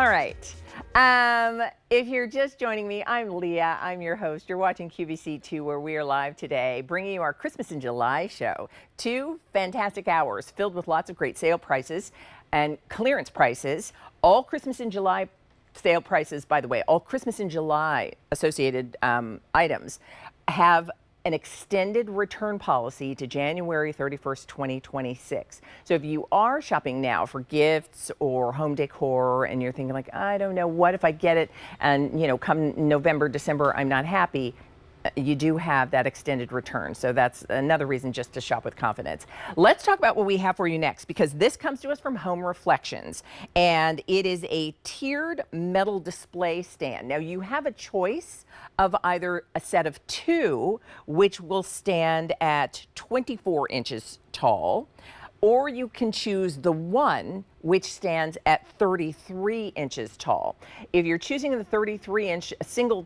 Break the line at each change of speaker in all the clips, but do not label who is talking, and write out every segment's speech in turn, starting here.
All right. If you're just joining me, I'm Leah. I'm your host. You're watching QVC2, where we are live today, bringing you our Christmas in July show. 2 fantastic hours filled with lots of great sale prices and clearance prices. All Christmas in July sale prices, by the way, all Christmas in July associated items have an extended return policy to January 31st, 2026. So if you are shopping now for gifts or home decor and you're thinking like, I don't know, what if I get it and come November, December, I'm not happy, you do have that extended return. So that's another reason just to shop with confidence. Let's talk about what we have for you next, because this comes to us from Home Reflections, and it is a tiered metal display stand. Now you have a choice of either a set of 2, which will stand at 24 inches tall, or you can choose the 1, which stands at 33 inches tall. If you're choosing the 33-inch single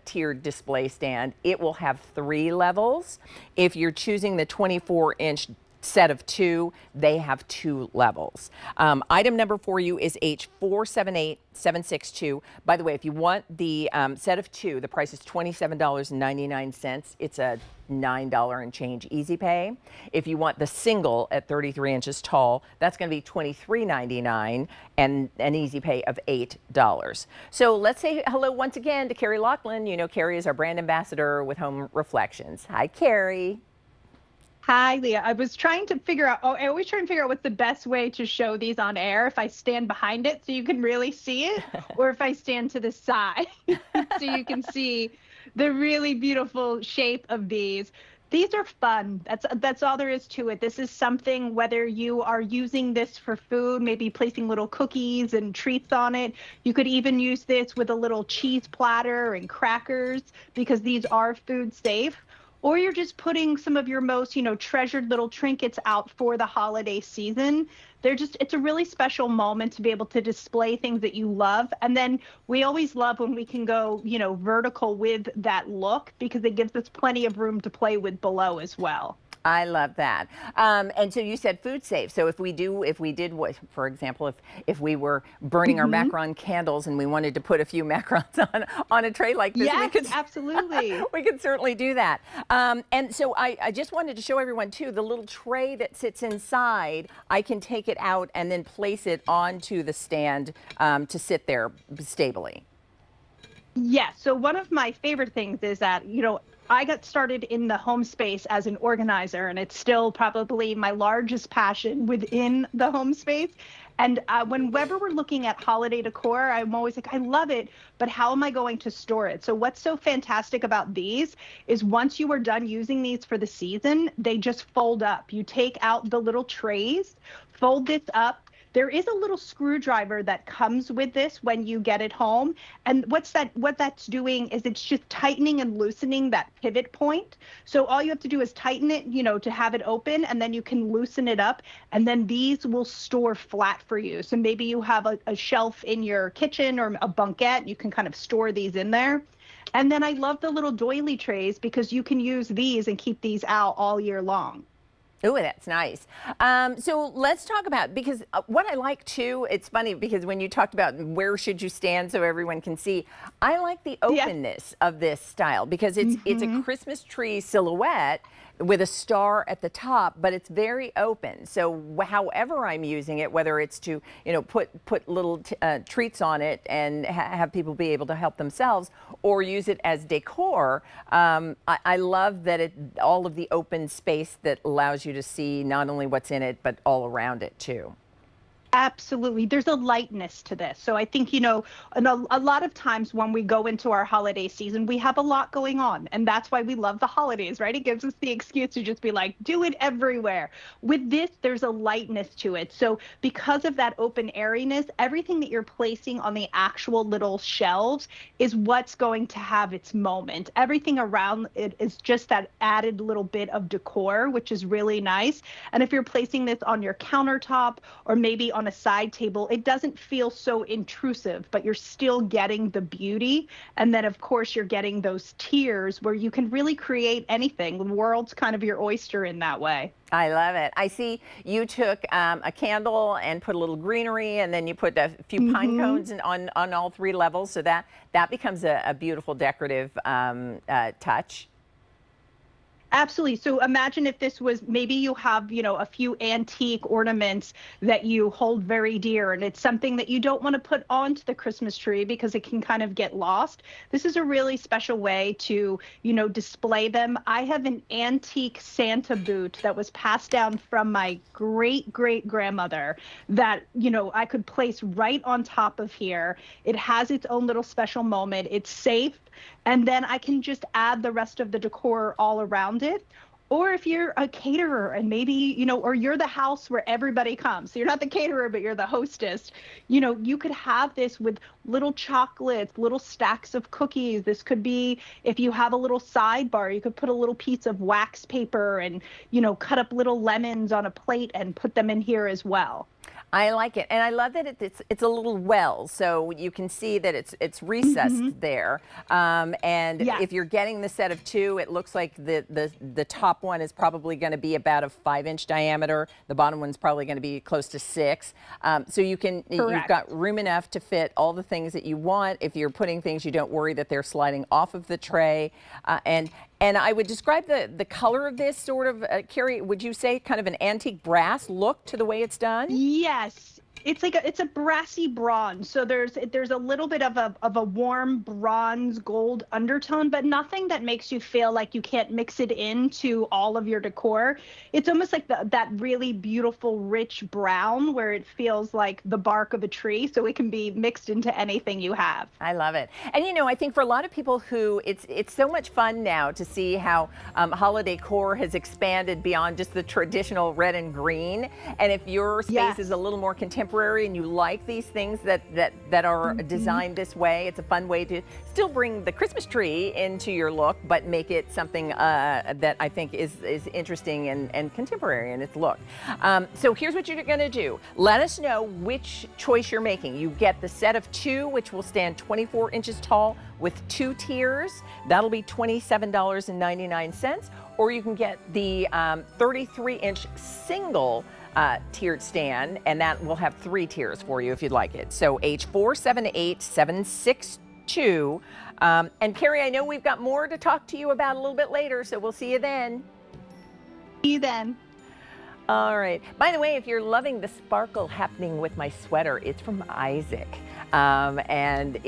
tiered display stand, it will have 3 levels. If you're choosing the 24-inch set of 2, they have 2 levels. Item number for you is H478762. By the way, if you want the set of 2, the price is $27.99. It's a $9 and change easy pay. If you want the single at 33 inches tall, that's going to be $23.99 and an easy pay of $8. So let's say hello once again to Carrie Laughlin. You know, Carrie is our brand ambassador with Home Reflections. Hi, Carrie.
Hi, Leah. I was trying to figure out, I always try and figure out what's the best way to show these on air, if I stand behind it so you can really see it, or if I stand to the side so you can see the really beautiful shape of these. These are fun. That's all there is to it. This is something, whether you are using this for food, maybe placing little cookies and treats on it. You could even use this with a little cheese platter and crackers, because these are food safe. Or you're just putting some of your most, treasured little trinkets out for the holiday season. It's a really special moment to be able to display things that you love. And then we always love when we can go, vertical with that look, because it gives us plenty of room to play with below as well.
I love that. And so you said food safe. So if we did, for example, if we were burning our macaron candles and we wanted to put a few macarons on a tray like this,
yes,
we could
absolutely.
we could certainly do that. And so I just wanted to show everyone too, the little tray that sits inside, I can take it out and then place it onto the stand to sit there stably.
Yes. So one of my favorite things is that, I got started in the home space as an organizer, and it's still probably my largest passion within the home space. And whenever we're looking at holiday decor, I'm always like, I love it, but how am I going to store it? So what's so fantastic about these is once you are done using these for the season, they just fold up. You take out the little trays, fold this up. There is a little screwdriver that comes with this when you get it home. And what that's doing is it's just tightening and loosening that pivot point. So all you have to do is tighten it, to have it open, and then you can loosen it up. And then these will store flat for you. So maybe you have a shelf in your kitchen or a bunkette. You can kind of store these in there. And then I love the little doily trays, because you can use these and keep these out all year long.
Oh, that's nice. So let's talk about, because what I like too, it's funny because when you talked about where should you stand so everyone can see, I like the openness of this style, because it's a Christmas tree silhouette with a star at the top, but it's very open. So however I'm using it, whether it's to put little treats on it and have people be able to help themselves, or use it as decor, I love that all of the open space that allows you to see not only what's in it, but all around it too.
Absolutely. There's a lightness to this. So I think, a lot of times when we go into our holiday season, we have a lot going on. And that's why we love the holidays, right? It gives us the excuse to just be like, do it everywhere. With this, there's a lightness to it. So because of that open airiness, everything that you're placing on the actual little shelves is what's going to have its moment. Everything around it is just that added little bit of decor, which is really nice. And if you're placing this on your countertop, or maybe on on a side table, it doesn't feel so intrusive, but you're still getting the beauty. And then, of course, you're getting those tiers where you can really create anything. The world's kind of your oyster in that way.
I love it. I see you took a candle and put a little greenery, and then you put a few pine cones on all three levels, so that becomes a beautiful decorative touch.
Absolutely. So imagine if this was, maybe you have, a few antique ornaments that you hold very dear, and it's something that you don't want to put onto the Christmas tree because it can kind of get lost. This is a really special way to, display them. I have an antique Santa boot that was passed down from my great great grandmother that, I could place right on top of here. It has its own little special moment. It's safe. And then I can just add the rest of the decor all around it. Or if you're a caterer and maybe, or you're the house where everybody comes. So you're not the caterer, but you're the hostess. You could have this with little chocolates, little stacks of cookies. This could be, if you have a little sidebar, you could put a little piece of wax paper and, cut up little lemons on a plate and put them in here as well.
I like it, and I love that it's a little well, so you can see that it's recessed there. And
Yes.
if you're getting the set of two, it looks like the top one is probably going to be about a 5-inch diameter. The bottom one's probably going to be close to 6. So you've got room enough to fit all the things that you want. If you're putting things, you don't worry that they're sliding off of the tray. And I would describe the color of this sort of, Carrie, would you say kind of an antique brass look to the way it's done?
Yes. It's a brassy bronze. So there's a little bit of a warm bronze gold undertone, but nothing that makes you feel like you can't mix it into all of your decor. It's almost like that really beautiful rich brown where it feels like the bark of a tree, so it can be mixed into anything you have.
I love it. And I think for a lot of people who it's so much fun now to see how holiday decor has expanded beyond just the traditional red and green. And if your space is a little more contemporary and you like these things that are designed this way, it's a fun way to still bring the Christmas tree into your look, but make it something that I think is interesting and contemporary in its look. So here's what you're going to do. Let us know which choice you're making. You get the set of 2, which will stand 24 inches tall with 2 tiers. That'll be $27.99. Or you can get the 33-inch single tiered stand, and that will have 3 tiers for you if you'd like it. So H478762. And Carrie, I know we've got more to talk to you about a little bit later, so we'll see you then.
See you then.
All right. By the way, if you're loving the sparkle happening with my sweater, it's from Isaac. And it